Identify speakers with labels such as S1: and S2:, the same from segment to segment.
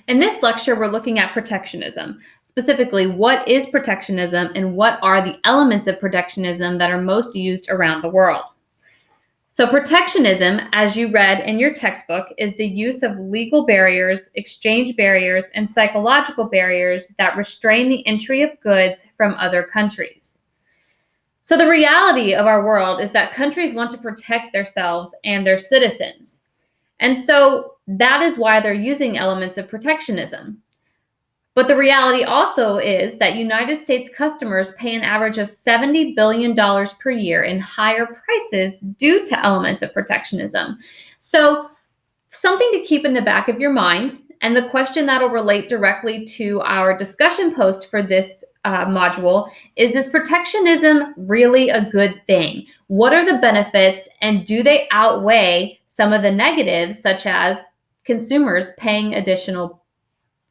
S1: In this lecture, we're looking at protectionism. Specifically, what is protectionism and what are the elements of protectionism that are most used around the world? So protectionism, as you read in your textbook, is the use of legal barriers, exchange barriers, and psychological barriers that restrain the entry of goods from other countries. So the reality of our world is that countries want to protect themselves and their citizens. And so that is why they're using elements of protectionism. But the reality also is that United States customers pay an average of $70 billion per year in higher prices due to elements of protectionism. So something to keep in the back of your mind, and the question that'll relate directly to our discussion post for this module is protectionism really a good thing? What are the benefits, and do they outweigh some of the negatives, such as consumers paying additional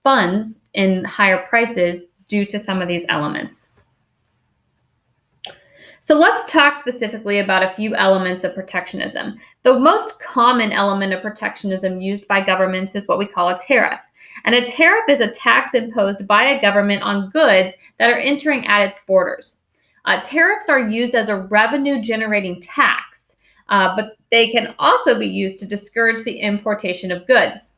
S1: funds in higher prices due to some of these elements? So let's talk specifically about a few elements of protectionism. The most common element of protectionism used by governments is what we call a tariff. And a tariff is a tax imposed by a government on goods that are entering at its borders. Tariffs are used as a revenue-generating tax, but they can also be used to discourage the importation of goods.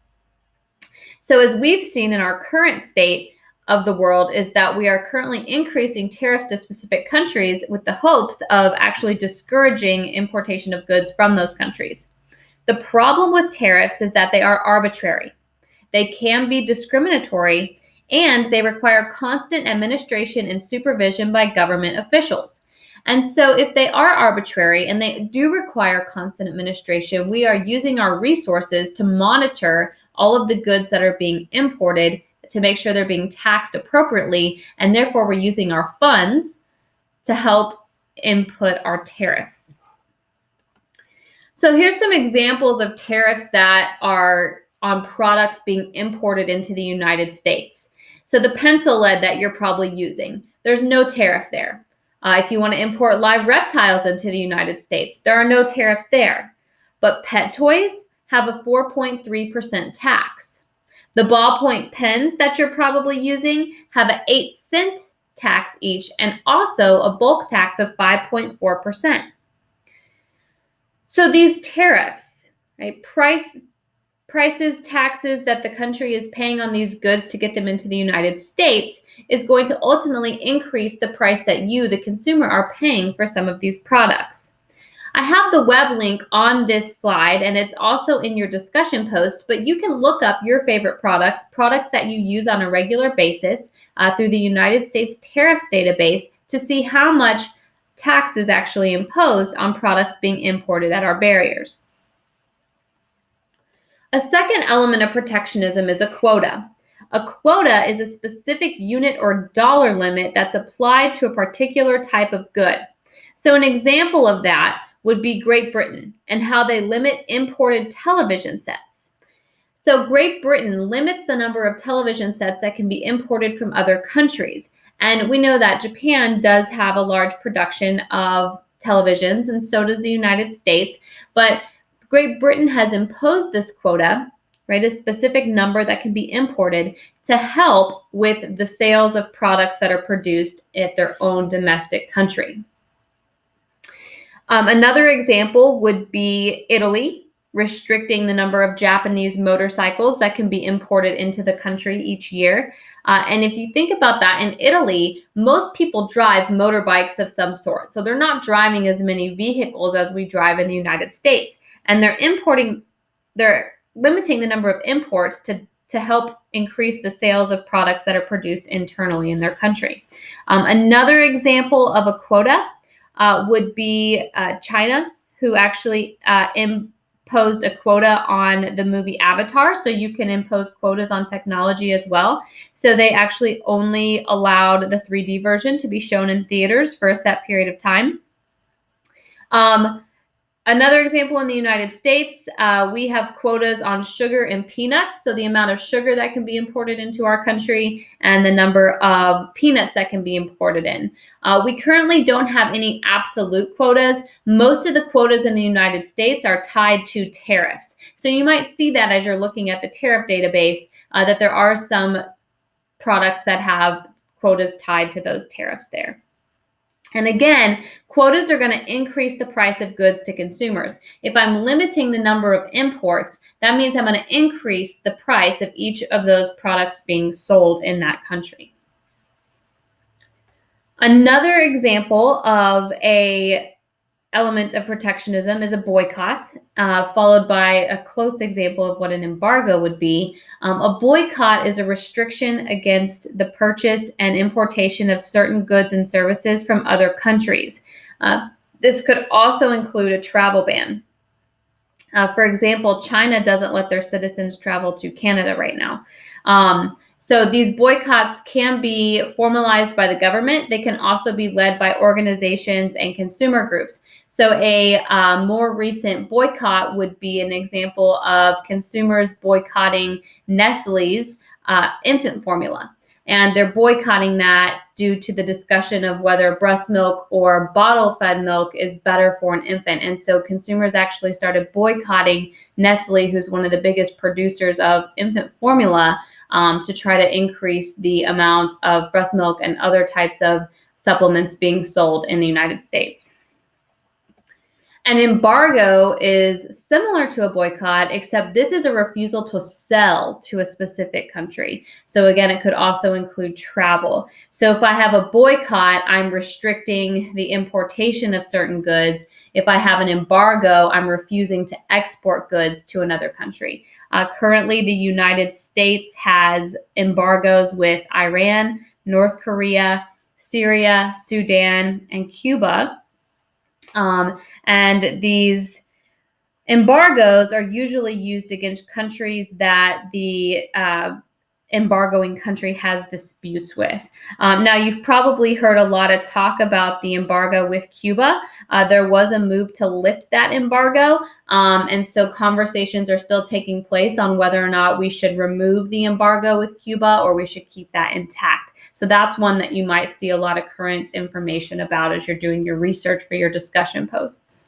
S1: So as we've seen in our current state of the world is that we are currently increasing tariffs to specific countries with the hopes of actually discouraging importation of goods from those countries. The problem with tariffs is that they are arbitrary. They can be discriminatory, and they require constant administration and supervision by government officials. And so if they are arbitrary and they do require constant administration, we are using our resources to monitor all of the goods that are being imported to make sure they're being taxed appropriately, and therefore we're using our funds to help input our tariffs. So here's some examples of tariffs that are on products being imported into the United States. So the pencil lead that you're probably using, there's no tariff there. If you want to import live reptiles into the United States, there are no tariffs there. But pet toys have a 4.3% tax. The ballpoint pens that you're probably using have an 8-cent tax each, and also a bulk tax of 5.4%. So these tariffs, right, prices, taxes that the country is paying on these goods to get them into the United States is going to ultimately increase the price that you, the consumer, are paying for some of these products. I have the web link on this slide, and it's also in your discussion post, but you can look up your favorite products that you use on a regular basis through the United States Tariffs database to see how much tax is actually imposed on products being imported at our barriers. A second element of protectionism is a quota. A quota is a specific unit or dollar limit that's applied to a particular type of good. So an example of that would be Great Britain and how they limit imported television sets. So Great Britain limits the number of television sets that can be imported from other countries. And we know that Japan does have a large production of televisions, and so does the United States. But Great Britain has imposed this quota, right, a specific number that can be imported to help with the sales of products that are produced at their own domestic country. Another example would be Italy, restricting the number of Japanese motorcycles that can be imported into the country each year. And if you think about that, in Italy, most people drive motorbikes of some sort. So they're not driving as many vehicles as we drive in the United States. And they're limiting the number of imports to help increase the sales of products that are produced internally in their country. Another example of a quota would be China, who actually imposed a quota on the movie Avatar. So you can impose quotas on technology as well. So they actually only allowed the 3D version to be shown in theaters for a set period of time. Another example in the United States, we have quotas on sugar and peanuts, so the amount of sugar that can be imported into our country and the number of peanuts that can be imported in. We currently don't have any absolute quotas. Most of the quotas in the United States are tied to tariffs. So you might see that as you're looking at the tariff database, that there are some products that have quotas tied to those tariffs there. And again, quotas are going to increase the price of goods to consumers. If I'm limiting the number of imports, that means I'm going to increase the price of each of those products being sold in that country. Another example of a element of protectionism is a boycott, followed by a close example of what an embargo would be. A boycott is a restriction against the purchase and importation of certain goods and services from other countries. This could also include a travel ban. For example, China doesn't let their citizens travel to Canada right now. So these boycotts can be formalized by the government. They can also be led by organizations and consumer groups. So a more recent boycott would be an example of consumers boycotting Nestle's infant formula. And they're boycotting that due to the discussion of whether breast milk or bottle-fed milk is better for an infant. And so consumers actually started boycotting Nestle, who's one of the biggest producers of infant formula, to try to increase the amount of breast milk and other types of supplements being sold in the United States. An embargo is similar to a boycott, except this is a refusal to sell to a specific country. So again, it could also include travel. So if I have a boycott, I'm restricting the importation of certain goods. If I have an embargo, I'm refusing to export goods to another country. Currently, the United States has embargoes with Iran, North Korea, Syria, Sudan, and Cuba. And these embargoes are usually used against countries that the embargoing country has disputes with. Now, you've probably heard a lot of talk about the embargo with Cuba. There was a move to lift that embargo, and so conversations are still taking place on whether or not we should remove the embargo with Cuba or we should keep that intact. So that's one that you might see a lot of current information about as you're doing your research for your discussion posts.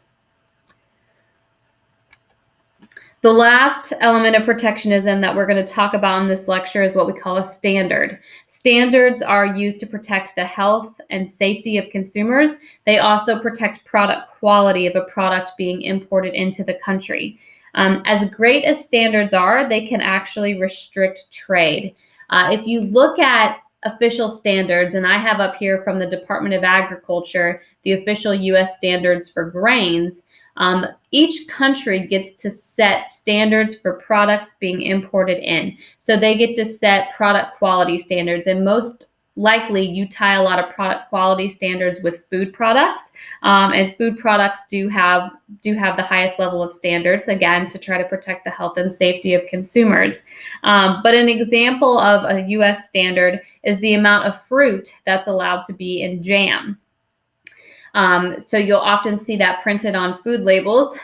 S1: The last element of protectionism that we're going to talk about in this lecture is what we call a standard. Standards are used to protect the health and safety of consumers. They also protect product quality of a product being imported into the country. As great as standards are, they can actually restrict trade. If you look at official standards, and I have up here from the Department of Agriculture, the official U.S. standards for grains, each country gets to set standards for products being imported in. So they get to set product quality standards, and most likely you tie a lot of product quality standards with food products, and food products do have the highest level of standards, again, to try to protect the health and safety of consumers. But an example of a U.S. standard is the amount of fruit that's allowed to be in jam. So you'll often see that printed on food labels,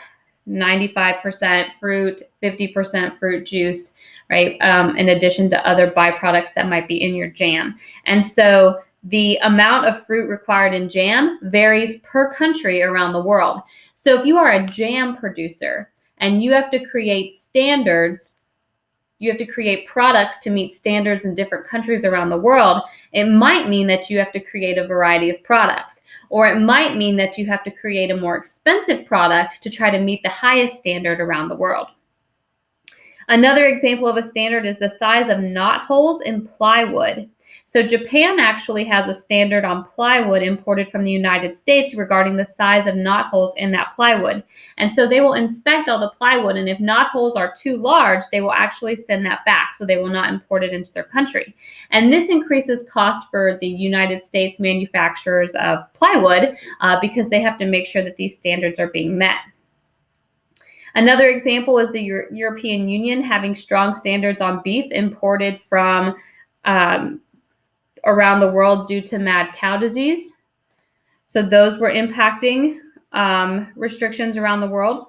S1: 95% fruit, 50% fruit juice, right? In addition to other byproducts that might be in your jam. And so the amount of fruit required in jam varies per country around the world. So if you are a jam producer and you have to create standards, you have to create products to meet standards in different countries around the world, it might mean that you have to create a variety of products. Or it might mean that you have to create a more expensive product to try to meet the highest standard around the world. Another example of a standard is the size of knot holes in plywood. So Japan actually has a standard on plywood imported from the United States regarding the size of knot holes in that plywood. And so they will inspect all the plywood, and if knot holes are too large, they will actually send that back, so they will not import it into their country. And this increases cost for the United States manufacturers of plywood because they have to make sure that these standards are being met. Another example is the European Union having strong standards on beef imported from around the world due to mad cow disease. So those were impacting restrictions around the world.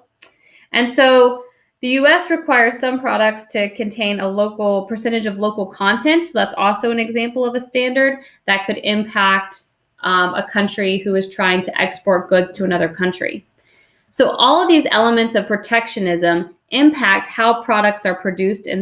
S1: And so the U.S. requires some products to contain a local percentage of local content. So that's also an example of a standard that could impact a country who is trying to export goods to another country. So all of these elements of protectionism impact how products are produced in